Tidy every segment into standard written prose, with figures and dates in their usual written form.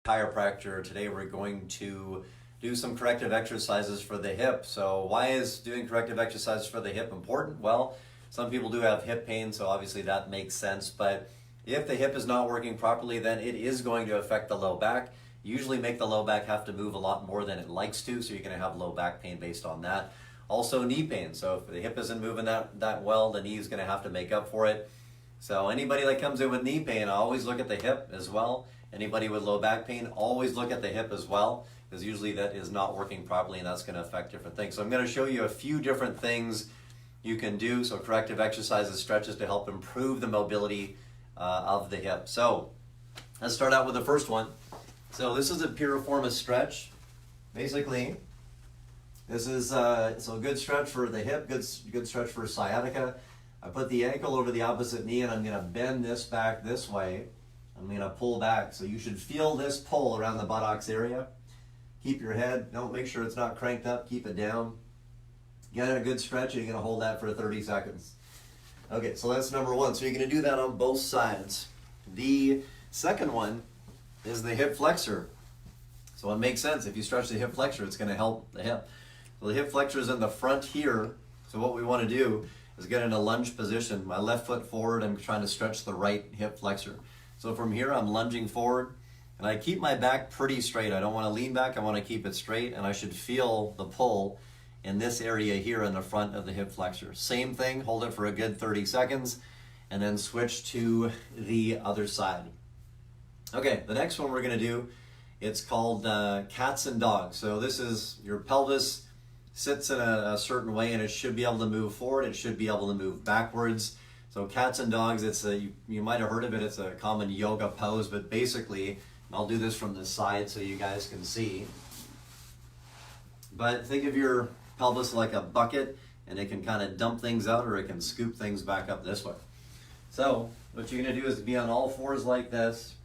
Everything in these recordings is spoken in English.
Chiropractor. Today we're going to do some corrective exercises for the hip. So why is doing corrective exercises for the hip important? Well, some people do have hip pain, so obviously that makes sense. But if the hip is not working properly, then it is going to affect the low back. Usually make the low back have to move a lot more than it likes to, so you're going to have low back pain based on that. Also knee pain. So if the hip isn't moving that well, the knee is going to have to make up for it. So anybody that comes in with knee pain, always look at the hip as well. Anybody with low back pain, always look at the hip as well, because usually that is not working properly and that's going to affect different things. So I'm going to show you a few different things you can do. So corrective exercises, stretches to help improve the mobility of the hip. So let's start out with the first one. So this is a piriformis stretch. Basically, this is a good stretch for the hip, good stretch for sciatica. I put the ankle over the opposite knee and I'm going to bend this back this way. I'm going to pull back. So you should feel this pull around the buttocks area. Keep your head, make sure it's not cranked up, keep it down. Get a good stretch and you're going to hold that for 30 seconds. Okay, so that's number one. So you're going to do that on both sides. The second one is the hip flexor. So it makes sense. If you stretch the hip flexor, it's going to help the hip. So the hip flexor is in the front here. So what we want to do is get in a lunge position. My left foot forward, I'm trying to stretch the right hip flexor. So from here, I'm lunging forward, and I keep my back pretty straight. I don't want to lean back, I want to keep it straight, and I should feel the pull in this area here in the front of the hip flexor. Same thing, hold it for a good 30 seconds, and then switch to the other side. Okay, the next one we're going to do, it's called cats and dogs. So this is your pelvis sits in a certain way, and it should be able to move forward, it should be able to move backwards. So cats and dogs, you might have heard of it, it's a common yoga pose, but basically, I'll do this from the side so you guys can see. But think of your pelvis like a bucket, and it can kind of dump things out or it can scoop things back up this way. So what you're going to do is be on all fours like this,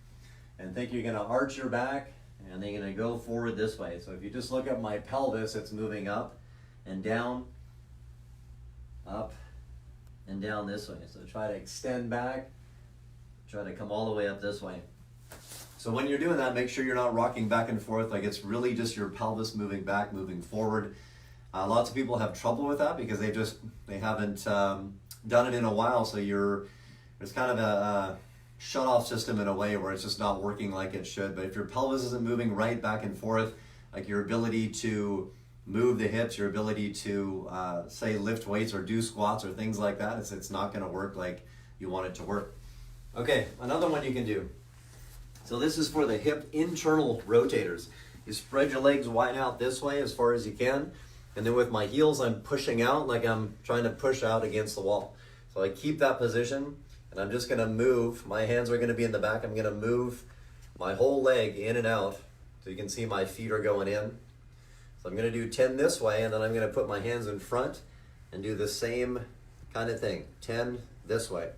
and think you're going to arch your back, and then you're going to go forward this way. So if you just look at my pelvis, it's moving up and down, up, and down this way. So try to extend back, try to come all the way up this way. So when you're doing that, make sure you're not rocking back and forth, like it's really just your pelvis moving back, moving forward. Lots of people have trouble with that because they haven't done it in a while, so there's kind of a shut-off system in a way where it's just not working like it should. But if your pelvis isn't moving right back and forth, like your ability to move the hips, your ability to say lift weights or do squats or things like that, it's not going to work like you want it to work. Okay, another one you can do. So this is for the hip internal rotators. You spread your legs wide out this way as far as you can, and then with my heels I'm pushing out like I'm trying to push out against the wall. So I keep that position and I'm just going to move. My hands are going to be in the back. I'm going to move my whole leg in and out so you can see my feet are going in. So I'm going to do 10 this way, and then I'm going to put my hands in front and do the same kind of thing, 10 this way.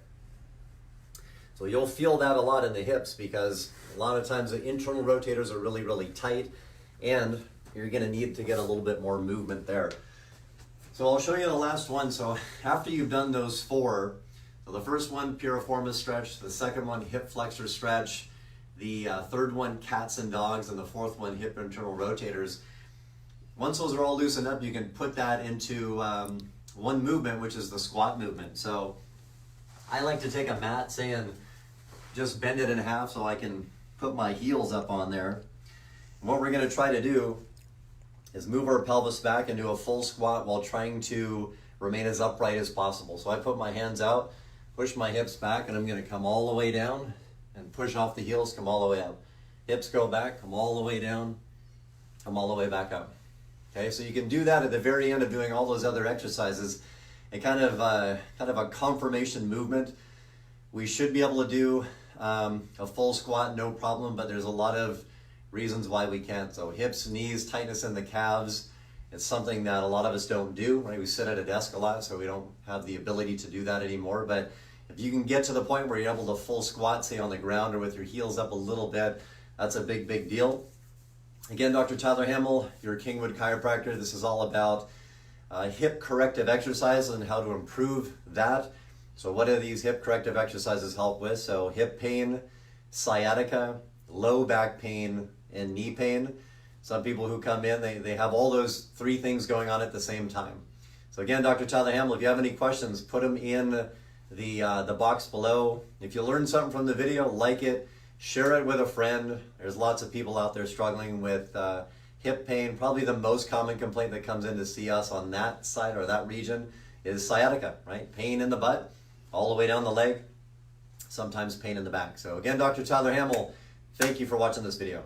So you'll feel that a lot in the hips because a lot of times the internal rotators are really, really tight, and you're going to need to get a little bit more movement there. So I'll show you the last one. So after you've done those four, so the first one, piriformis stretch, the second one, hip flexor stretch, the third one, cats and dogs, and the fourth one, hip internal rotators. Once those are all loosened up, you can put that into one movement, which is the squat movement. So I like to take a mat, say, and just bend it in half so I can put my heels up on there. And what we're going to try to do is move our pelvis back into a full squat while trying to remain as upright as possible. So I put my hands out, push my hips back, and I'm going to come all the way down and push off the heels, come all the way up. Hips go back, come all the way down, come all the way back up. Okay, so you can do that at the very end of doing all those other exercises, and kind of a confirmation movement. We should be able to do a full squat, no problem, but there's a lot of reasons why we can't. So hips, knees, tightness in the calves, it's something that a lot of us don't do, right? We sit at a desk a lot, so we don't have the ability to do that anymore. But if you can get to the point where you're able to full squat, say on the ground or with your heels up a little bit, that's a big, big deal. Again, Dr. Tyler Hamel, your Kingwood Chiropractor. This is all about hip corrective exercises and how to improve that. So what do these hip corrective exercises help with? So hip pain, sciatica, low back pain, and knee pain. Some people who come in, they have all those three things going on at the same time. So again, Dr. Tyler Hamel, if you have any questions, put them in the box below. If you learned something from the video, like it, share it with a friend. There's lots of people out there struggling with hip pain. Probably the most common complaint that comes in to see us on that side or that region is sciatica, right? Pain in the butt, all the way down the leg, sometimes pain in the back. So again, Dr. Tyler Hamel, thank you for watching this video.